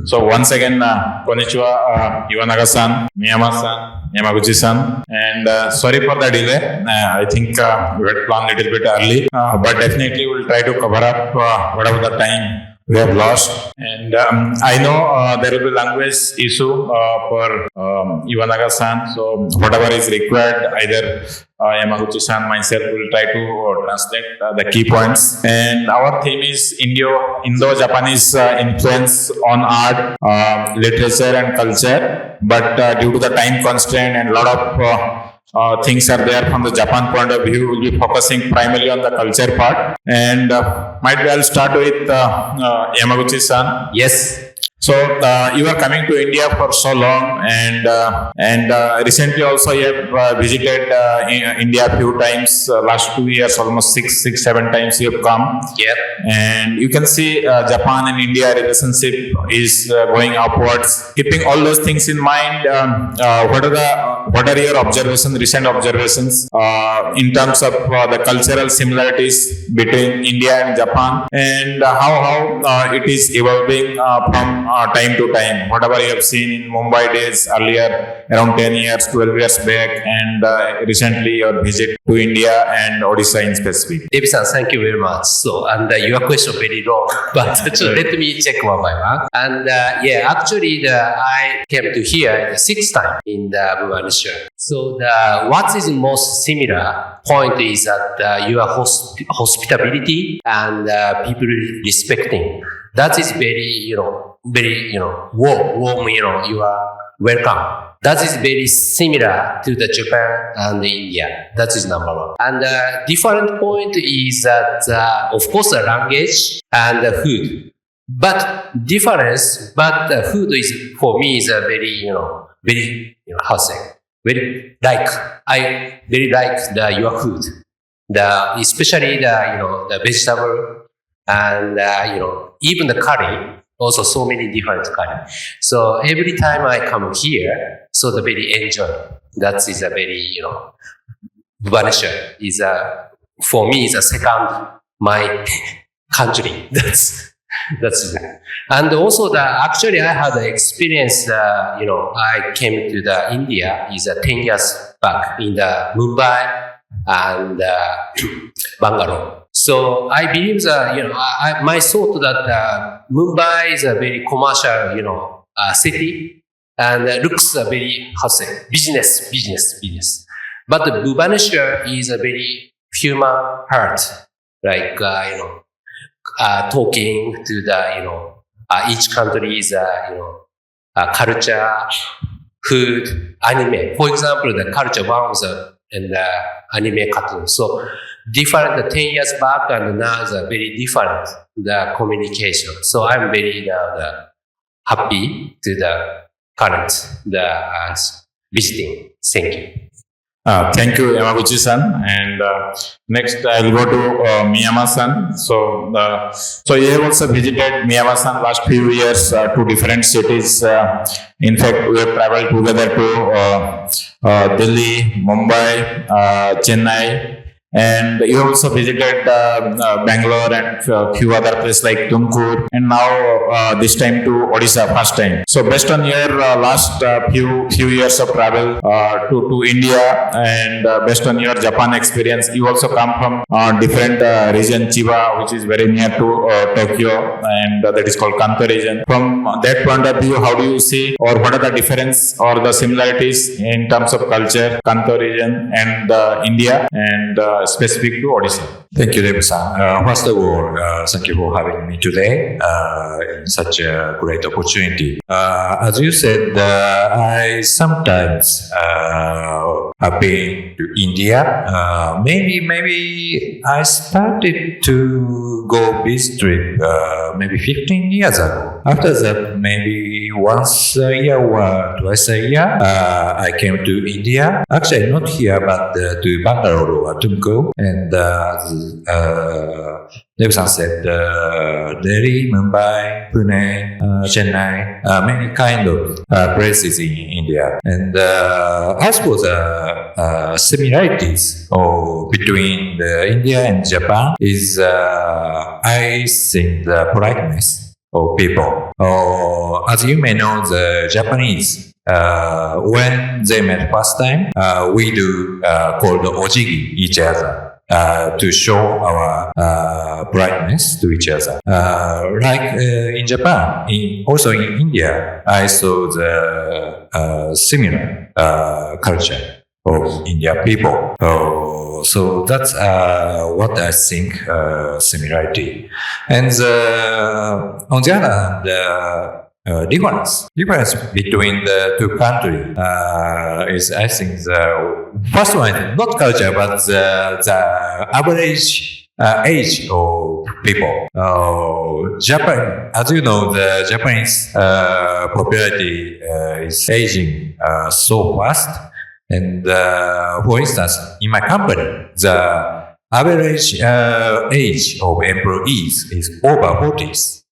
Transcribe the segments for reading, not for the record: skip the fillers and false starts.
So once again, konnichiwa, Iwanaga-san, Miyama-san, Yamaguchi-san, and sorry for the delay. I think we had planned a little bit early, but definitely we'll try to cover up whatever the time we have lost. And I know there will be language issue for Iwanaga-san, so whatever is required, either Yamaguchi-san, myself will try to translate the key points. And our theme is Indo-Japanese influence on art, literature and culture. But due to the time constraint and a lot of things are there from the Japan point of view, we'll be focusing primarily on the culture part. And might be I'll start with Yamaguchi-san. Yes. So you are coming to India for so long, and recently also you have visited India a few times. Last 2 years, almost six, 7 times you have come. Yeah. And you can see Japan and India relationship is going upwards. Keeping all those things in mind, what are your recent observations in terms of the cultural similarities between India and Japan, and how it is evolving from time to time? Whatever you have seen in Mumbai days earlier, around 10 years, 12 years back, and recently your visit to India and Odisha in specific. David-san, thank you very much. So, and your question very long, but so let me check one by one. And actually, I came to here 6th time in the Bhubaneswar. So, what is most similar point is that your hospitality and people respecting. That is very, warm, you are welcome. That is very similar to the Japan and the India. That is number one. And the different point is that, of course, the language and the food. But difference, but the food is, for me, is a very, how to say, I very like your food. Especially the vegetable and, even the curry. Also, so many different curry. So every time I come here, so the very enjoy. That is a very, Bhubaneswar is for me is a second my country. That's it. And also actually I had the experience, I came to the India is 10 years back in the Mumbai and Bangalore. So I believe that, my thought that Mumbai is a very commercial, city and looks a very, business. But the Bhubaneswar is a very human heart, like, talking to the, each country is, culture, food, anime. For example, the culture one was in the anime cartoon. So different 10 years back and now is very different, the communication. So I'm very happy to the current, visiting. Thank you. Thank you, Yamaguchi-san. And next, I'll go to Miyama-san. So you have also visited Miyama-san last few years to different cities. In fact, we have traveled together to Delhi, Mumbai, Chennai. And you also visited Bangalore and a few other places like Tumkur, and now this time to Odisha first time. So based on your last few years of travel to India, and based on your Japan experience, you also come from different region, Chiba, which is very near to Tokyo, and that is called Kanto region. From that point of view, how do you see, or what are the difference or the similarities in terms of culture, Kanto region and India, and specific to Odisha? Thank you, David-san. First of all, thank you for having me today in such a great opportunity. As you said, I sometimes have been to India. Maybe I started to go this trip maybe 15 years ago. After that, maybe once a year or twice a year, I came to India. Actually, not here, but to Bangalore or Tumkur. And David-san said Delhi, Mumbai, Pune, Chennai, many kind of places in India. And as for the similarities between India and Japan is, I think, the politeness. of people. As you may know, the Japanese, when they met first time, we do called ojigi each other. To show our brightness to each other. Like in Japan, also in India, I saw the similar culture of Indian people. So that's what I think similarity. And on the other hand, difference between the two countries is, I think, the first one is not culture, but the average age of people. Japan, as you know, the Japanese popularity is aging so fast. And for instance, in my company, the average age of employees is over 40s.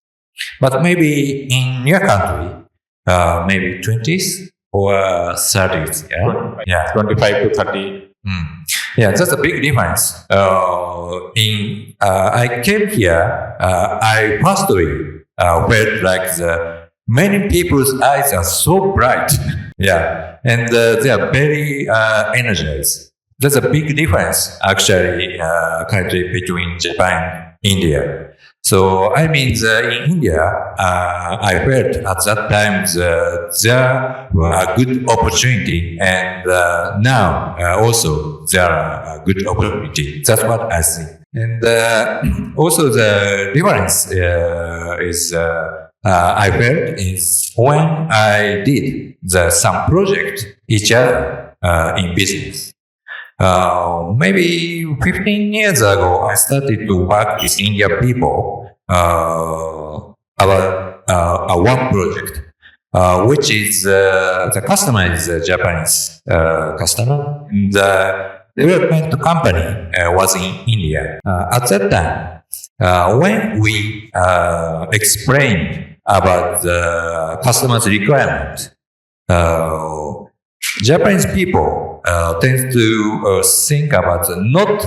But maybe in your country, maybe 20s or 30s. Yeah, 25 to 30. Yeah, that's a big difference. I came here, I personally felt like many people's eyes are so bright. Yeah, and they are very energized. There's a big difference, actually, currently between Japan and India. So, I mean, in India, I felt at that time there were a good opportunity, and now also there are a good opportunity. That's what I see. And also the difference is I felt is when I did some project each other in business. Maybe 15 years ago, I started to work with Indian people about one project, which is the customer is a Japanese customer. The development company was in India. At that time, when we explained about the customer's requirement, Japanese people tend to think about not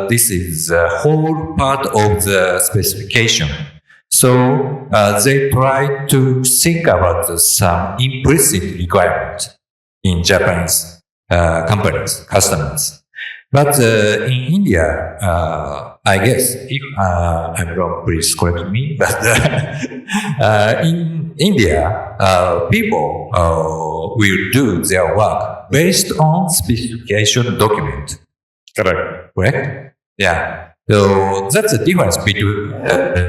this is the whole part of the specification. So they try to think about some implicit requirement in Japanese companies, customers. But in India, I guess, if I'm wrong, please correct me, but in India, people will do their work based on specification document. Correct? Yeah. So that's the difference between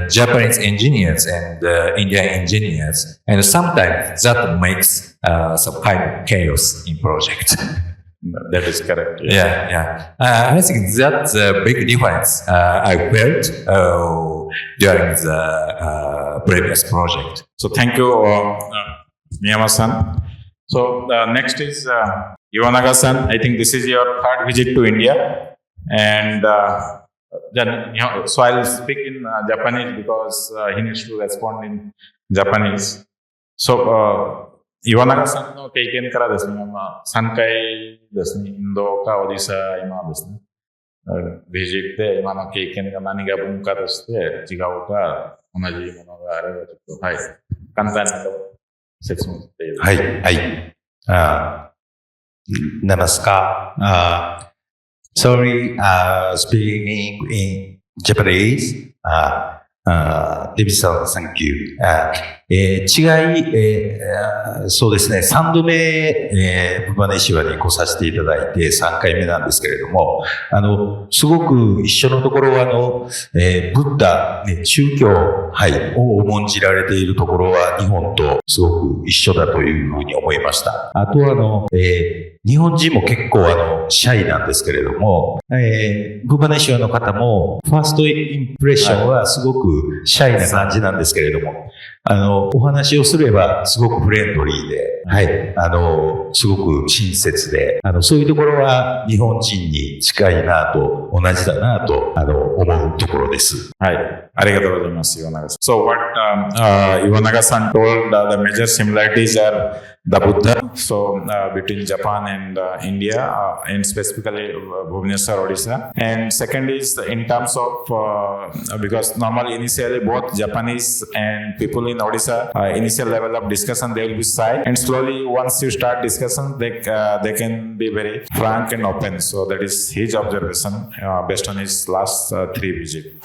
Japanese engineers and Indian engineers. And sometimes that makes some kind of chaos in project. That is correct. Yeah. I think that's a big difference I felt during the previous project. So thank you, Miyama-san. So next is Iwanaga-san. I think this is your third visit to India, and then so I'll speak in Japanese because he needs to respond in Japanese. So 岩永さんの経験からですね、3回ですね、インドかオディサ今ですね、ビジットで今の経験が何が文化として違うか、同じものがあればちょっと、はい、簡単に説明していただきます。はい。Namaskar. Sorry, speaking in Japanese. David-san, thank you. そうですね、3度目、ブバネシワに来させていただいて3回目なんですけれども、すごく一緒のところは、ブッダ、宗教、はい、を重んじられているところは日本とすごく一緒だというふうに思いました。あとは、日本人も結構シャイなんですけれども、ブバネシワの方もファーストインプレッションはすごくシャイな感じなんですけれども、お話をすればすごくフレンドリーで、はい、すごく親切で、そういうところは日本人に近いなと、同じだなと、思うところです。はい。ありがとうございます、岩永さん。So what Iwanaga-san told, the major similarities are the Buddha. So between Japan and India, and specifically Bhubaneswar, Odisha. And second is in terms of because normally initially both Japanese and people in Odisha, initial level of discussion they will be shy, and slowly once you start discussion, they can be very frank and open. So that is his observation based on his last 3 visits.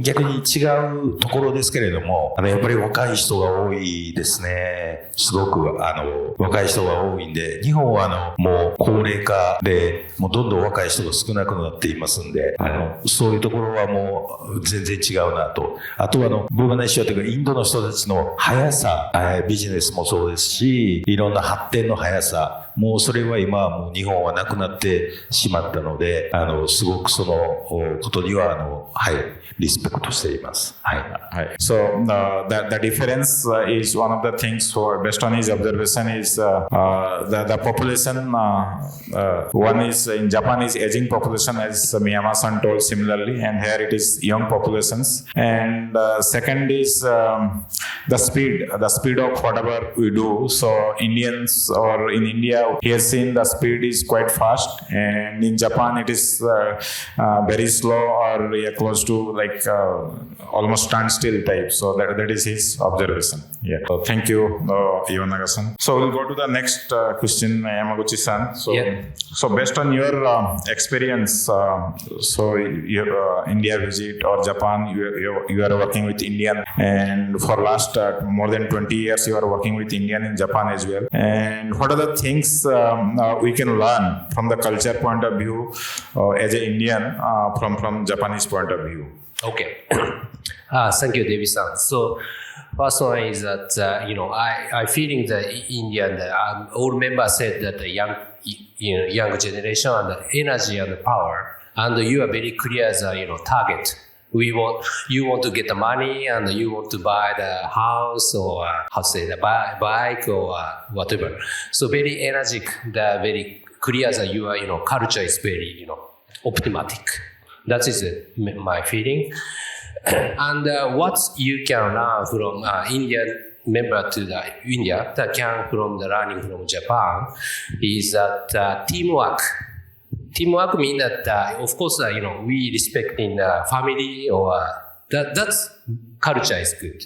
逆に違うところですけれども、やっぱり若い人が多いですね。すごく、若い人が多いんで、日本はもう高齢化で、もうどんどん若い人が少なくなっていますんで、そういうところはもう全然違うなと。あとはブーバネシアというか、インドの人たちの速さ、ビジネスもそうですし、いろんな発展の速さ、もうそれは今はもう日本はなくなってしまったので、すごくそのことには、はい、リスペクトしています。はい。はい。So the difference is one of the things for based on his observation is the population. One is in Japan is aging population as Miyama-san told similarly, and here it is young populations. And second is the speed of whatever we do. So Indians or in India, he has seen the speed is quite fast, and in Japan it is very slow or close to like almost standstill type. So that is his observation. Yeah. So thank you, Iwanaga-san. So we'll go to the next question, Yamaguchi-san. So based on your experience, so your India visit or Japan, you are working with Indian, and for last more than 20 years you are working with Indian in Japan as well. And what are the things we can learn from the culture point of view as an Indian from Japanese point of view? Okay. Thank you, David-san. So first one is that, I feeling that Indian, all members said that the young generation and the energy and the power, and you are very clear as a, target. You want to get the money and you want to buy the house or the bike or whatever. So very energetic, very clear that your culture is very, optimistic. That is my feeling. And what you can learn from Indian member to the India that can from the learning from Japan is that teamwork. Teamwork means that, of course, we respect in the family or that's culture is good.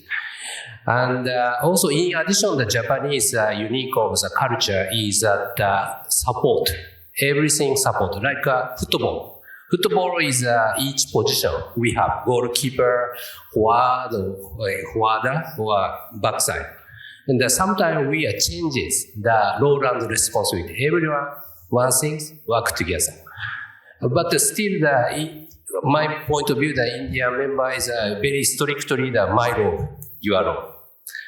And also, in addition, the Japanese unique of the culture is that support, everything support, like football. Football is each position. We have goalkeeper, forwarder, or backside. And sometimes we changes the role and responsibility. Everyone, one thing, work together. But still, my point of view, the Indian member is very strictly my role, your role.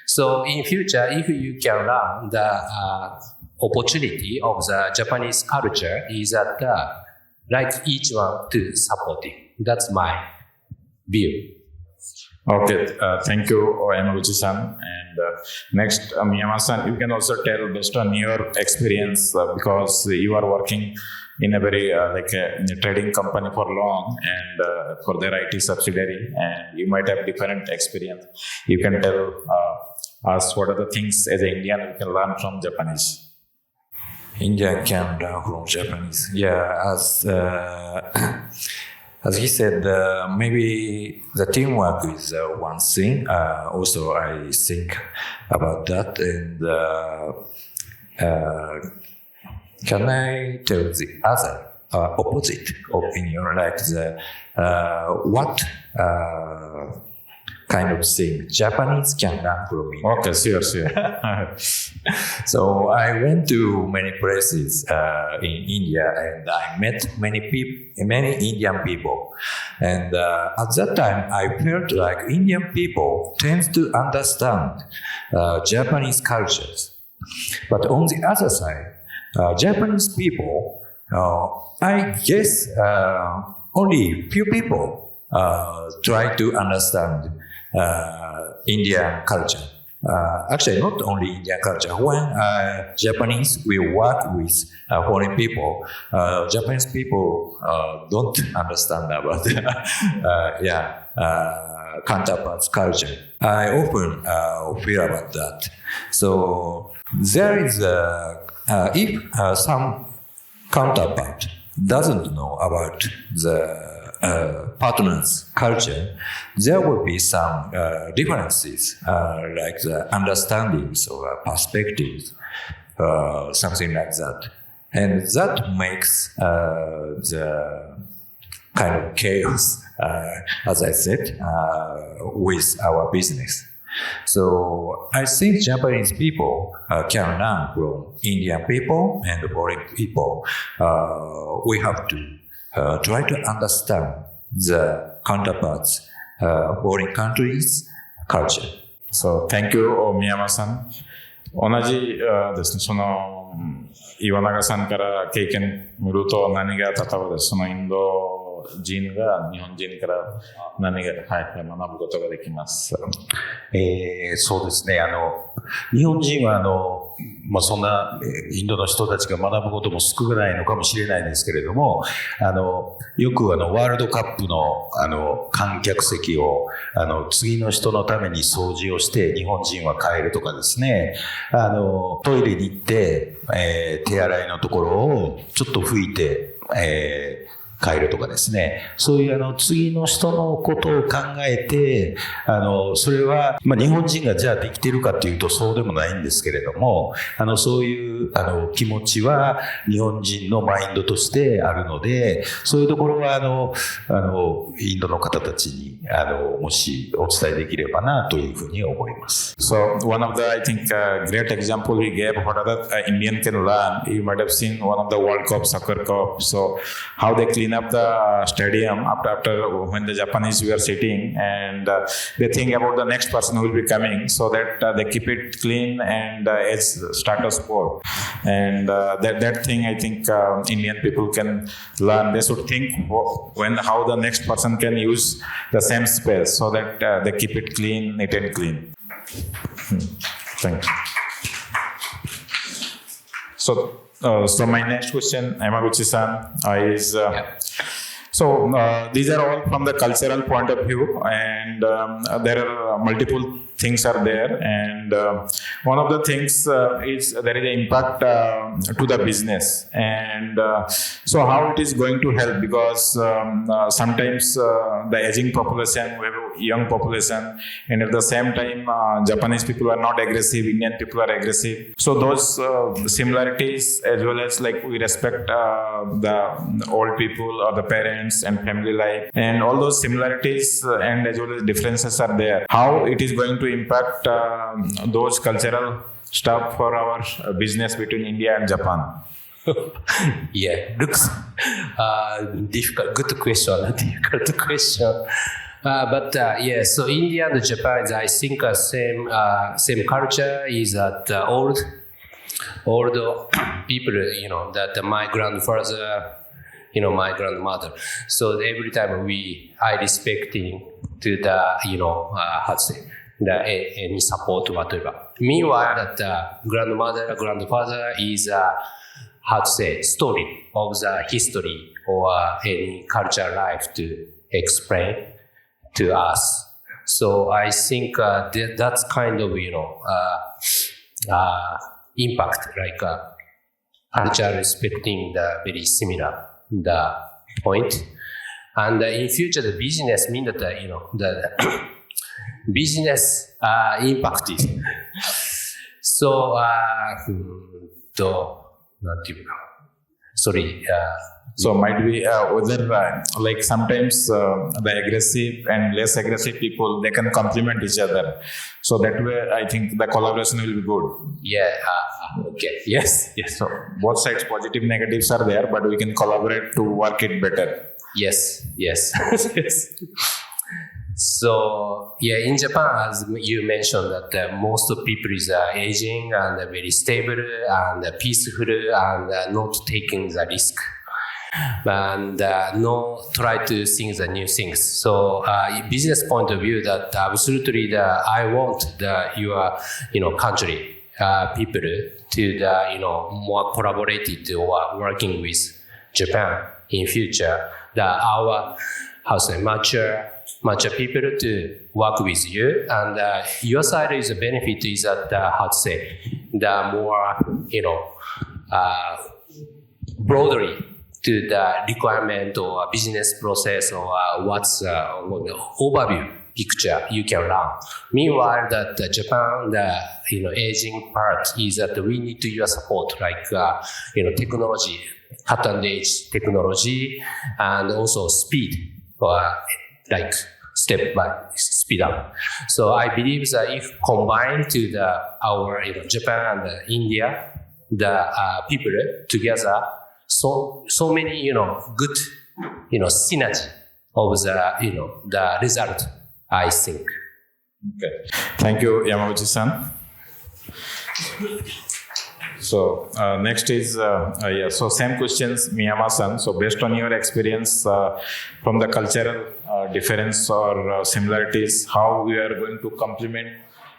So in future, if you can learn the opportunity of the Japanese culture is that like each one to support it. That's my view. Okay, thank you, Yamaguchi-san. And next, Miyama-san, you can also tell based on your experience because you are working in a very in a trading company for long and for their IT subsidiary, and you might have different experience. You can tell us what are the things as an Indian you can learn from Japanese. Indian can learn from Japanese. Yeah, as he said, maybe the teamwork is one thing. Also, I think about that. And can I tell the other opposite opinion, like the what kind of thing Japanese can learn from India? Okay, sure. So I went to many places in India, and I met many Indian people. And at that time, I felt like Indian people tend to understand Japanese cultures. But on the other side, Japanese people, I guess only few people try to understand Indian culture. Actually, not only Indian culture. When Japanese will work with foreign people, Japanese people don't understand about counterparts culture. I often feel about that. So there is if some counterpart doesn't know about the partner's culture, there will be some differences, like the understandings or perspectives, something like that. And that makes the kind of chaos, as I said, with our business. So I think Japanese people can learn from Indian people and foreign people. We have to try to understand the counterparts, foreign countries' culture. So, thank you, Miyama-san. 同じですね、その岩永さんから経験を見ると何が例えばそのインド人が日本人から何が、学ぶことができます。そうですね。日本人はそんなインドの人たちが学ぶことも少ないのかもしれないんですけれども、よくワールドカップの観客席を次の人のために掃除をして日本人は帰るとかですね、トイレに行って、手洗いのところをちょっと拭いて、帰るとかですね。そういう次の人のことを考えて、それは、日本人がじゃあできてるかっていうとそうでもないんですけれども、そういう気持ちは日本人のマインドとしてあるので、そういうところはインドの方たちにもしお伝えできればなというふうに思います。So one of the I think great example we gave what other Indian can learn. You might have seen one of the World Cup, Soccer Cup. So how they clean up the stadium after when the Japanese were sitting and they think about the next person who will be coming so that they keep it clean and it's status quo. And that thing I think Indian people can learn. They should think how the next person can use the same space so that they keep it clean, neat and clean. Thank you. So my next question, Yamaguchi-san, is so these are all from the cultural point of view, and there are multiple things are there, and one of the things is there is an impact to the business, and so how it is going to help, because sometimes the aging population, we have a young population, and at the same time Japanese people are not aggressive, Indian people are aggressive, so those similarities as well as like we respect the old people or the parents and family life, and all those similarities and as well as differences are there. How it is going to impact those cultural stuff for our business between India and Japan? Yeah, looks difficult. Good question. Difficult question. But yeah, so India and Japan, I think same culture is that old people, that my grandfather, my grandmother. So every time I respecting to the, how to say, any support, whatever. Meanwhile, that grandmother, grandfather is, how to say, story of the history or any culture life to explain to us. So I think that's kind of, impact, like culture respecting the very similar the point. And in future, the business mean that, the business impacted. So, sorry. So might be whether like sometimes the aggressive and less aggressive people, they can complement each other. So that way, I think the collaboration will be good. Yeah. Okay. Yes. So both sides, positive, negatives are there, but we can collaborate to work it better. Yes. Yes. So yeah, in Japan, as you mentioned, that most of people is aging and very stable and peaceful and not taking the risk. And no try to think the new things. So business point of view, that absolutely I want your country people to more collaborated or working with Japan in future our mature people to work with you, and your side is a benefit is that the more broadly to the requirement or business process or what's overview picture you can learn. Meanwhile, that Japan, the aging part is that we need your support, like technology, cut-and-edge technology, and also speed, like step by speed up. So I believe that if combined to our Japan and India, the people together, so many good synergy of the result, I think. Okay. Thank you, Yamaguchi-san. So next is so same questions, Miyama-san. So based on your experience from the cultural difference or similarities, how we are going to complement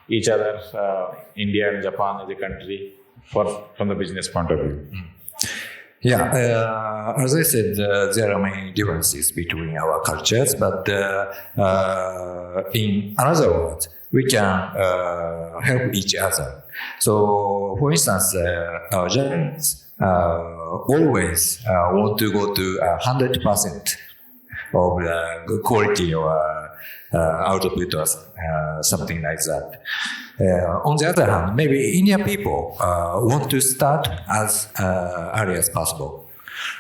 each other, India and Japan as a country, from the business point of view. Yeah, as I said, there are many differences between our cultures, but in another words, we can help each other. So, for instance, our Japanese always want to go to 100% of the good quality or output or something like that. On the other hand, maybe Indian people want to start as early as possible,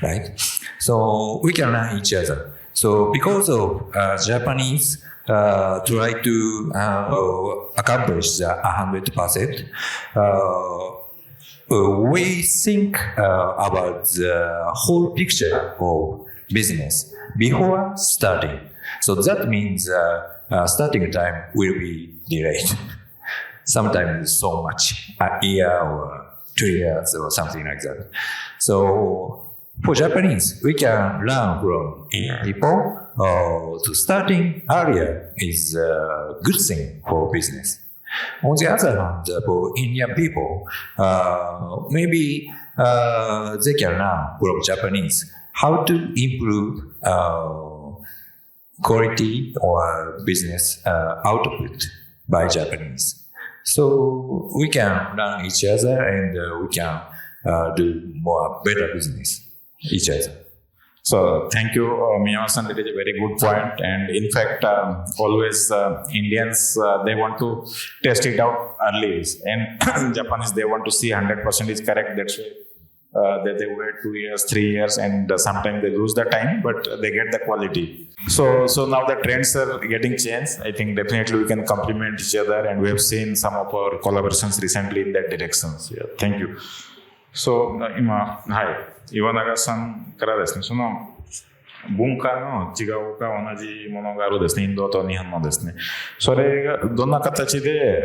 right? So we can learn each other. So because of Japanese try to accomplish the 100%, we think about the whole picture of business before starting. So that means starting time will be delayed. Sometimes so much, a year or 2 years or something like that. So for Japanese, we can learn from Indian people. So starting earlier is a good thing for business. On the other hand, for Indian people, maybe they can learn from Japanese how to improve quality or business output by Japanese. So we can learn each other and we can do more better business each other. So thank you, Miyama-san. That is a very good point. And in fact, always Indians, they want to test it out early. And Japanese, they want to see 100% is correct. That's why they wait 2 years, 3 years, and sometimes they lose the time, but they get the quality. So now the trends are getting changed. I think definitely we can complement each other, and we have seen some of our collaborations recently in that direction. Yeah, thank you. So 今、岩永さんからですね、その文化の違うか同じものがあるですね、インドと日本のですね、それがどんな形で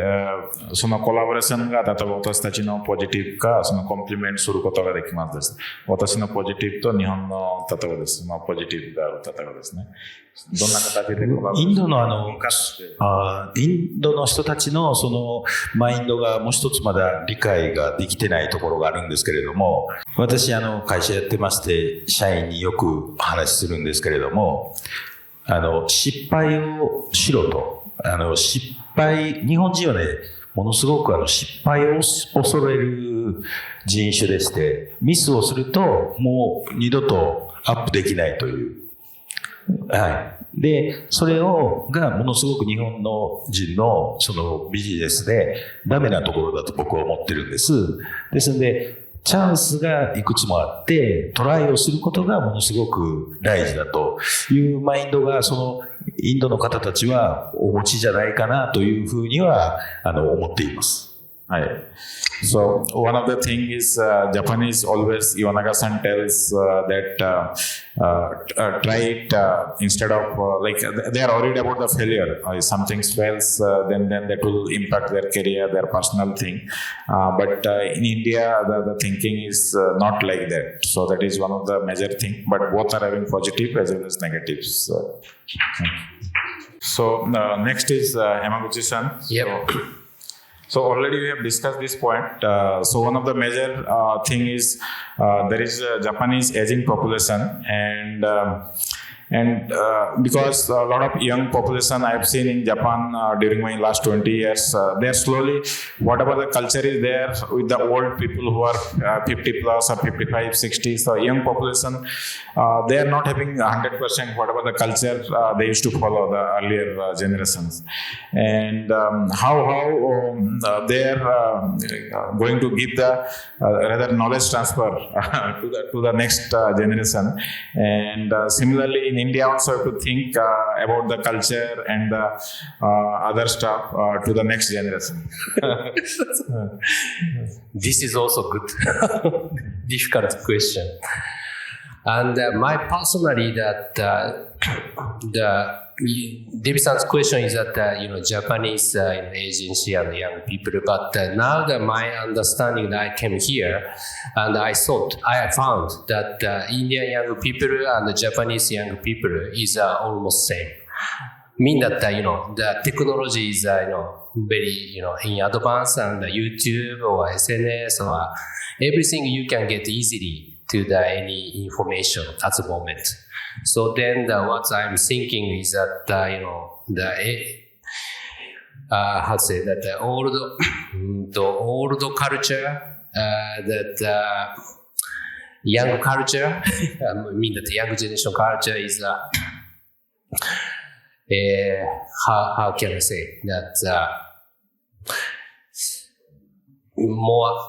そのコラボレーションが例えば私たちのポジティブかそのコンプリメントすることができますです。私のポジティブと日本の例えばですね、ポジティブがある例えばですね、どんな形でコラボレーションインドの人たちのそのマインドがもう一つまだ理解ができてないところがあるんですけれども、私会社やってまして社員によく話するんですけれども、失敗をしろと、日本人はね、ものすごく失敗を恐れる人種でして、ミスをするともう二度とアップできないという。はい。で、それがものすごく日本の人のそのビジネスでダメなところだと僕は思ってるんです。ですので、チャンスがいくつもあって、トライをすることがものすごく大事だというマインドが、そのインドの方たちはお持ちじゃないかなというふうには思っています。はい。So one of the thing is Japanese always Iwanaga-san tells that try it instead of like they are worried about the failure. If something fails, then that will impact their career, their personal thing. But in India, the thinking is not like that. So that is one of the major thing. But both are having positive as well as negatives. So next is Yamaguchi-san. Yep. So already we have discussed this point. So one of the major thing is there is a Japanese aging population, and because a lot of young population I have seen in Japan during my last 20 years, they are slowly, whatever the culture is there with the old people who are 50 plus or 55, 60, so young population, they are not having 100% whatever the culture they used to follow the earlier generations. And how they are going to give the rather knowledge transfer to the next generation. And similarly in India also have to think about the culture and the other stuff to the next generation. This is also good, difficult question. And my personally that David-san's question is that Japanese agency and young people, but now that my understanding that I came here and I found that Indian young people and the Japanese young people is almost same. Mean that the technology is very in advance, and YouTube or SNS or everything you can get easily to any information at the moment. So then what I'm thinking is that how to say that the old culture, that young culture, I mean that the young generation culture is how can I say that more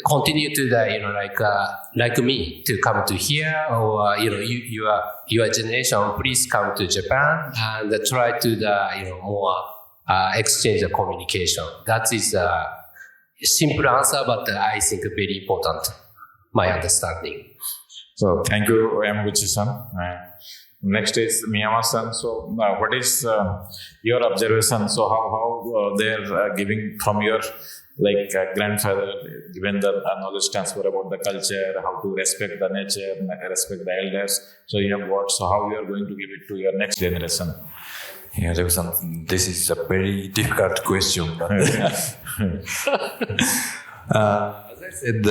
continue to the like me to come to here, or your generation please come to Japan and try to more exchange the communication. That is a simple answer, but I think very important, my understanding. So thank you, Yamaguchi-san. Next is Miyama-san. So what is your observation? So how they are giving from your grandfather, given the knowledge transfer about the culture, how to respect the nature, respect the elders. So you have what? So how you are going to give it to your next generation? Yeah, this is a very difficult question. But as I said,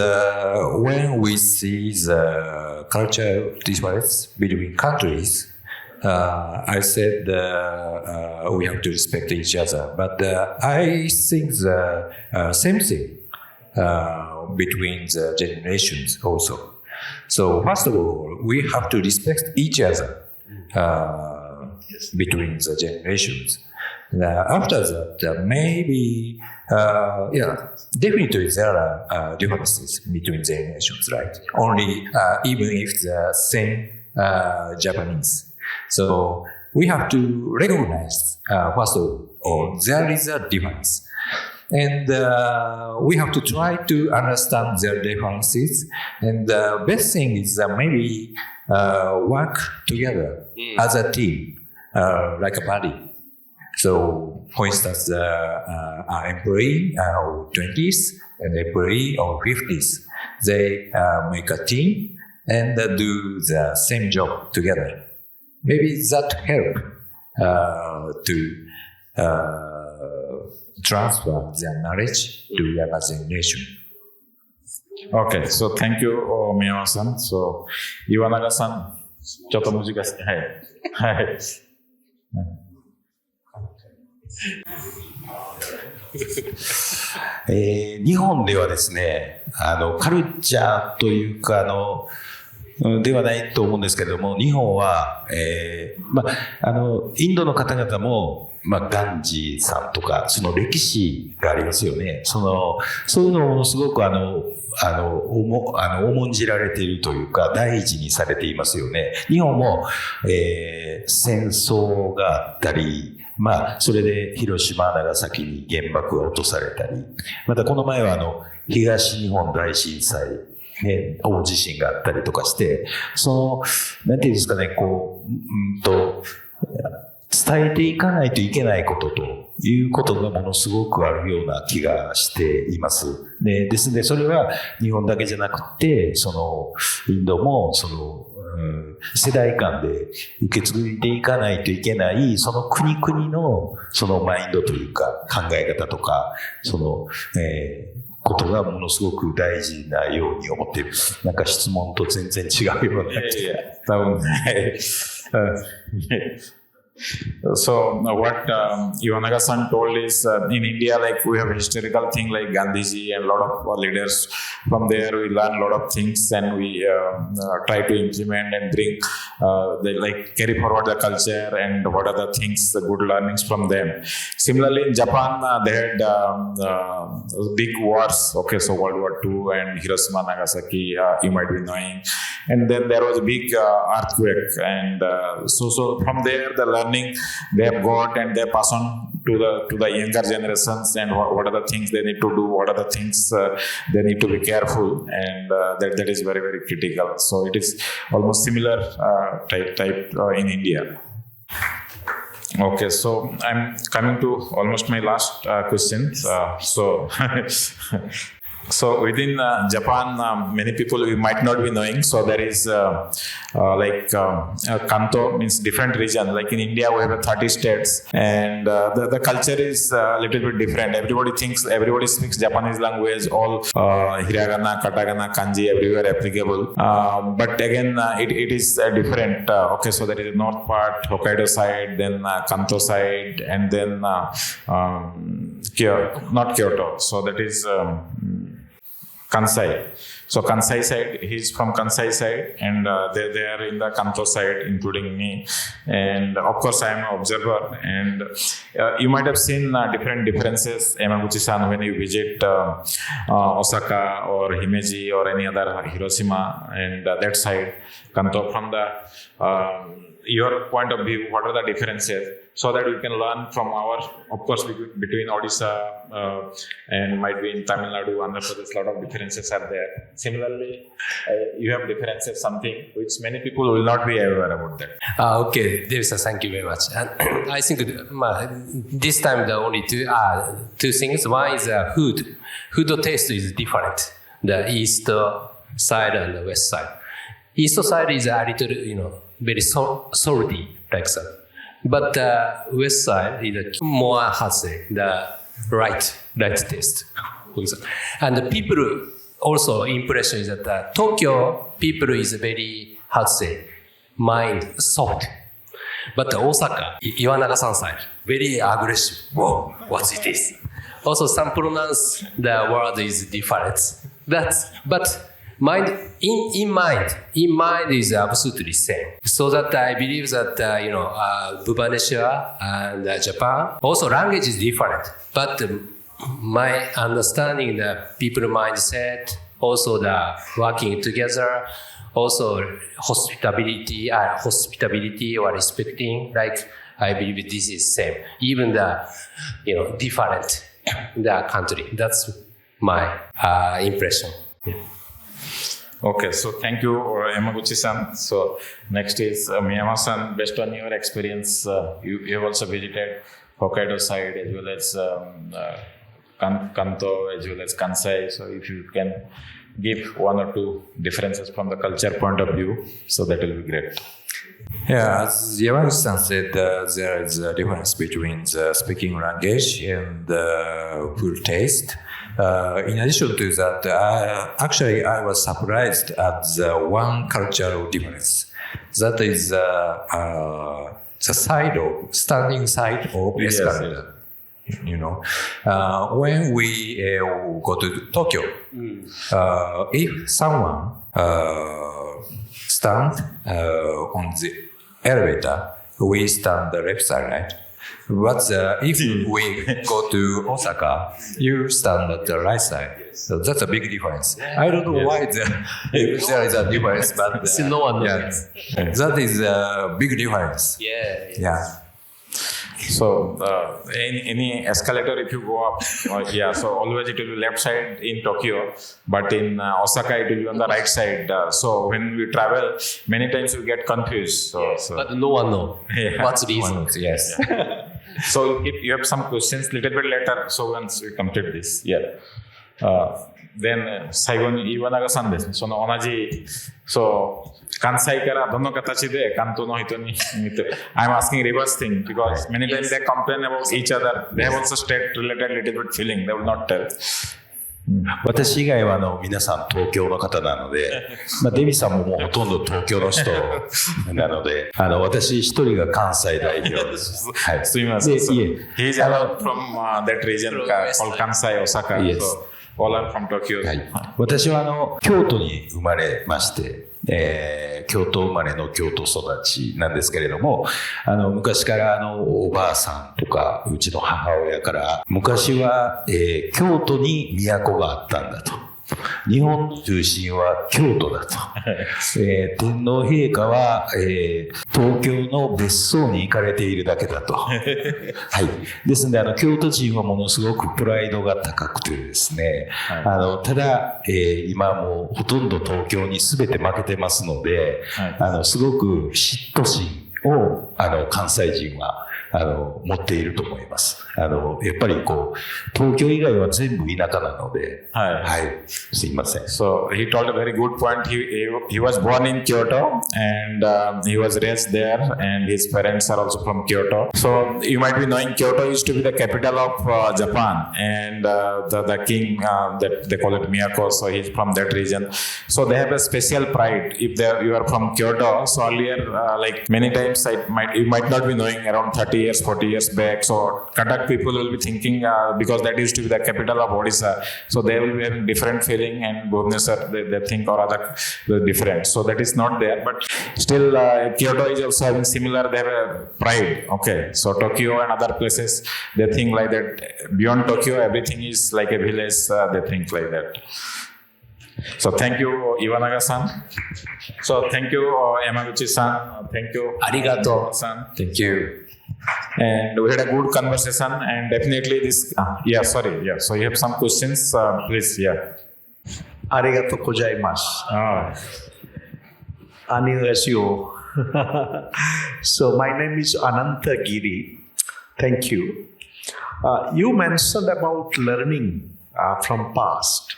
when we see the culture difference between countries, I said we have to respect each other. But I think the same thing between the generations also. So first of all, we have to respect each other between the generations. After that, maybe, definitely there are differences between generations, right? Only even if the same Japanese. So we have to recognize, first of all, there is a difference. And we have to try to understand their differences. And the best thing is maybe work together as a team, like a body. So, for instance, an employee of 20s and an employee of 50s, they make a team and do the same job together. Maybe that help to transfer their knowledge to younger generation. Okay, so thank you, Miyama-san. So, Iwanaga-san, ちょっと難しい。はい。はい。日本ではですね、カルチャーというか、ではないと思うんですけれども、日本は、インドの方々も、ガンジーさんとか、その歴史がありますよね。そういうのをものすごく重んじられているというか、大事にされていますよね。日本も、戦争があったり、それで広島、長崎に原爆が落とされたり、またこの前は東日本大震災、大地震があったりとかして、なんていうんですかね、伝えていかないといけないことということがものすごくあるような気がしています。ですので、それは日本だけじゃなくて、インドも、世代間で受け継いでいかないといけない、その国々のそのマインドというか考え方とか、その、ことがものすごく大事なように思っている。なんか質問と全然違うような。多分ね。So what Iwanaga-san told is in India, like we have a historical thing like Gandhiji and a lot of leaders. From there, we learn a lot of things and we try to implement and bring, carry forward the culture and what are the things, the good learnings from them. Similarly, in Japan, they had big wars. Okay, so World War II and Hiroshima, Nagasaki, you might be knowing. And then there was a big earthquake. And so from there, the learning they have got and they pass on to the younger generations, and what are the things they need to do, what are the things they need to be careful, and that is very, very critical. So it is almost similar type in India. Okay, so I'm coming to almost my last question. So within Japan, many people we might not be knowing. So there is Kanto means different region. Like in India, we have 30 states, and the culture is a little bit different. Everybody speaks Japanese language, all hiragana, katakana, kanji, everywhere applicable. But again, it is different. Okay, so there is north part, Hokkaido side, then Kanto side, and then not Kyoto. So that is Kansai. So Kansai side, he's from Kansai side, and they are in the Kanto side, including me. And of course, I am an observer. And you might have seen different differences, Yamaguchi-san, when you visit Osaka or Himeji or any other Hiroshima and that side, Kanto. From the your point of view, what are the differences, so that we can learn from our, of course, between Odisha and might be in Tamil Nadu, Andhra Pradesh, a lot of differences are there. Similarly, you have differences, something which many people will not be aware about that. Okay, David-san, thank you very much. And I think this time the only two things. One is food. Food taste is different. The east side and the west side. East side is a little, very salty, like that. But the west side is more, the right taste. And the people also impression is that Tokyo people is very, mind soft. But Osaka, Iwanaga-san side, very aggressive. Whoa, what's it is? Also, some pronounce the word is different. But mind in mind is absolutely same. So that I believe that Bhubaneswar and Japan also language is different. But my understanding the people mindset, also the working together, also hospitality or respecting. Like I believe this is same. Even the different the country. That's my impression. Yeah. Okay, so thank you, Yamaguchi-san. So next is Miyama-san. Based on your experience, you have also visited Hokkaido side as well as Kanto as well as Kansai. So if you can give one or two differences from the culture point of view, so that will be great. Yeah, as Yamaguchi-san said, there is a difference between the speaking language and the food taste. In addition to that, actually I was surprised at the one cultural difference. That is the standing side of escalator. When we go to Tokyo, if someone stand on the elevator, we stand the left side, right? But if we go to Osaka, you stand at the right side. So that's a big difference. I don't know why if there is a difference, but no one knows. That is a big difference. Yeah. So any escalator, if you go up, so always it will be left side in Tokyo, but in Osaka it will be on the right side. So when we travel, many times we get confused. But no one knows what's the reason. Yes. So if you have some questions little bit later, so once we complete this, then 最後に岩永さんですね。その同じ、関西からどの形で関東の人に言って、I'm asking reverse thing because many times they complain about each other. They have also state related little bit feeling. They will not tell. 私以外は皆さん東京の方なので、デビさんももうほとんど東京の人なので、私一人が関西代表です。はい。すみません。いえ、He is from that region called Kansai, Osaka. Yes. So all are from Tokyo. はい、私は京都に生まれまして、京都生まれの京都育ちなんですけれども、昔からおばあさんとかうちの母親から昔は、京都に都があったんだと。日本の中心は京都だと。天皇陛下は、東京の別荘に行かれているだけだと。はい。ですので、京都人はものすごくプライドが高くてですね、ただ、今もうほとんど東京に全て負けてますので、すごく嫉妬心を、関西人は、持っていると思います。やっぱり東京以外は全部田舎なので、はい。すいません。So, he told a very good point. He was born in Kyoto and he was raised there and his parents are also from Kyoto. So, you might be knowing Kyoto used to be the capital of Japan and the king, that they call it Miyako, so he's from that region. So, they have a special pride if you are from Kyoto. So, earlier, like many times, you might not be knowing around 30 years, 40 years back. So, Cuttack people will be thinking, because that used to be the capital of Odisha. So, they will be having different feeling and Bhubaneswar, they think or other different. So, that is not there. But still, Kyoto is also having similar, they have a pride. Okay. So, Tokyo and other places, they think like that. Beyond Tokyo, everything is like a village. They think like that. So, thank you, Iwanaga-san. So, thank you, Yamaguchi-san. Thank you, Arigato-san. Thank you. And we had a good conversation and definitely this, so you have some questions, please, Arigato gozaimasu. Annyeonghaseyo. So my name is Ananta Giri. Thank you. You mentioned about learning from past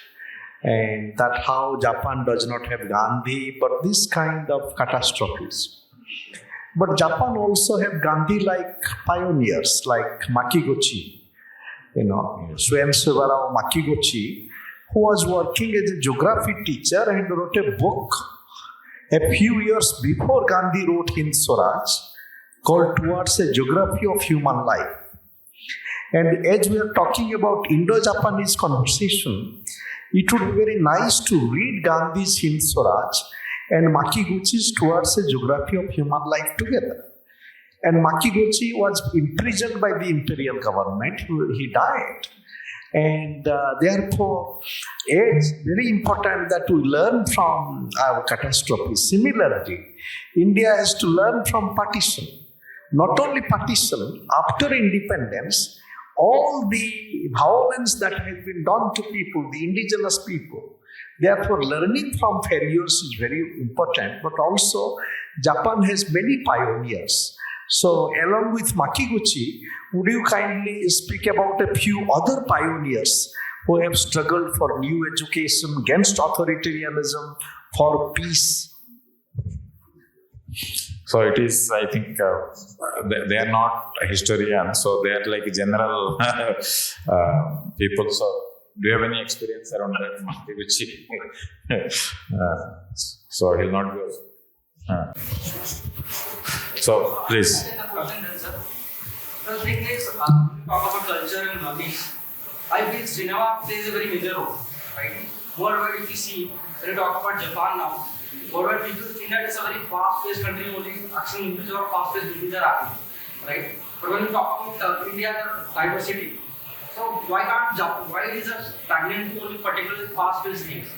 and that how Japan does not have Gandhi, but this kind of catastrophes. But Japan also have Gandhi-like pioneers like Makiguchi, Suemsubarao Makiguchi, who was working as a geography teacher and wrote a book a few years before Gandhi wrote Hind Swaraj called Towards a Geography of Human Life. And as we are talking about Indo-Japanese conversation, it would be very nice to read Gandhi's Hind Swaraj and Makiguchi's Towards a Geography of Human Life together. And Makiguchi was imprisoned by the imperial government. He died. And therefore, it's very important that we learn from our catastrophe. Similarly, India has to learn from partition. Not only partition, after independence, all the violence that has been done to people, the indigenous people. Therefore, learning from failures is very important, but also Japan has many pioneers. So, along with Makiguchi, would you kindly speak about a few other pioneers who have struggled for new education, against authoritarianism, for peace? So it is, I think, they are not historians, so they are like general people. So, do you have any experience around that, Makiguchi? So he'll not go. So please. The thing is, talk about culture and learning. I feel cinema plays a very major role, right? Worldwide, if you see, when you talk about Japan now, worldwide people think that it's a very fast-paced country, only action movies or fast-paced movies are happening, right? But when you talk about India, diversity. So why can't Japan? Why is it stagnant to only particularly fast-paced things?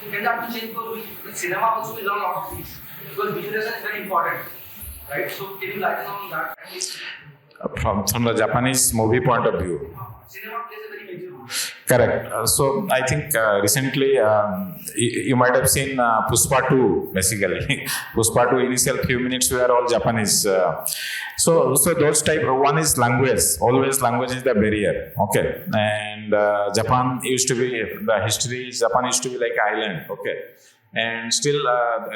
Can that be changed? Because cinema also is on a lot of things. Because visualization is very important, right? So can you lighten on that? From the Japanese movie point of view. Cinema plays a very major role. Correct. So I think recently you might have seen Puspa 2, basically. Puspa 2 initial few minutes were all Japanese. So those type, one is language. Always language is the barrier. Okay. And Japan used to be, the history, Japan used to be like island. Okay. And still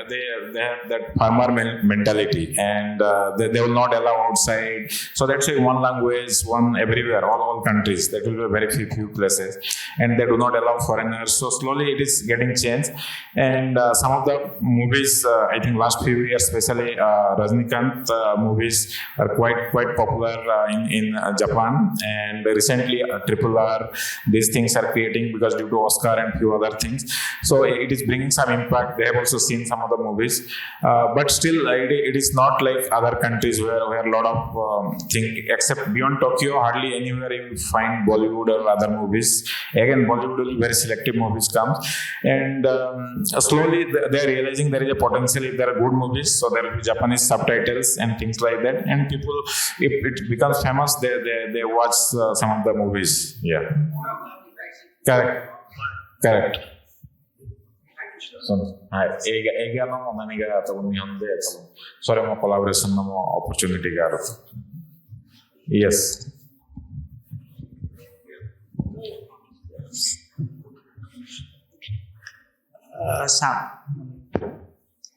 they have that farmer mentality, and they will not allow outside. So that's why one language, one everywhere, all countries. That will be very few places, and they do not allow foreigners. So slowly it is getting changed. And some of the movies, I think last few years, especially Rajnikant movies are quite popular in Japan. And recently Triple R, these things are creating because due to Oscar and few other things. So it is bringing some impact. They have also seen some of the movies, but still it is not like other countries where a lot of things, except beyond Tokyo, hardly anywhere you will find Bollywood or other movies. Again, Bollywood will very selective movies comes, and slowly they are realizing there is a potential if there are good movies. So there will be Japanese subtitles and things like that, and people, if it becomes famous, they watch some of the movies. Yeah, correct. はい、映画の何が多分日本で多分それもコラボレーションのオポチュニティがあると。Yes.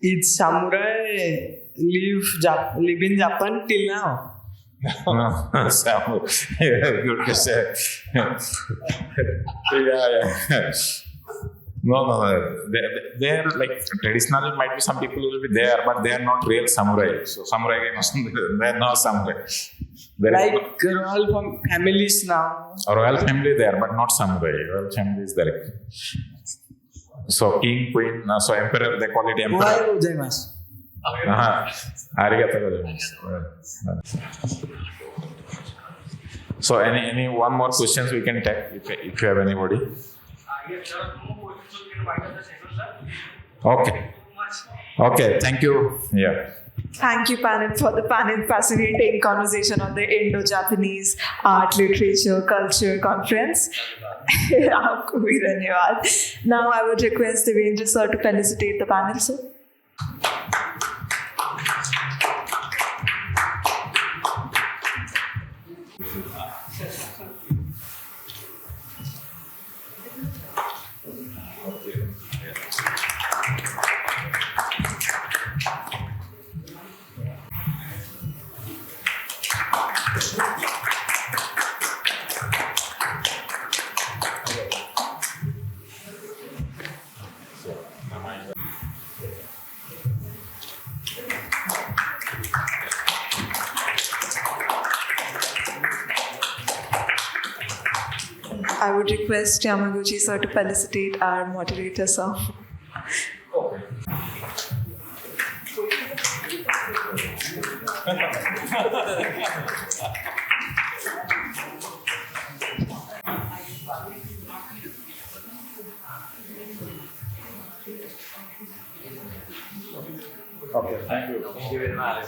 Did samurai live in Japan till now? No, Samurai. Good question. Yeah. No. They're like traditionally might be some people will be there, but they are not real samurai. So samurai, they're not samurai. Like royal families now. A royal family there, but not samurai. Royal family is there. So king, queen, so emperor, they call it emperor. Ohayou gozaimasu. Arigatou gozaimasu. So any one more questions we can take if you have anybody. Yes, there are no more questions, so we can wind up the session, sir. Okay, thank you. Yeah. Thank you, panel, for the fascinating conversation on the Indo-Japanese art, literature, culture conference. Aapko bhi dhanyawad. Now I would request Rabindranath sir to felicitate the panel, sir. I would request Yamaguchi sir to felicitate our moderator, sir. Okay, thank you. Thank you very much.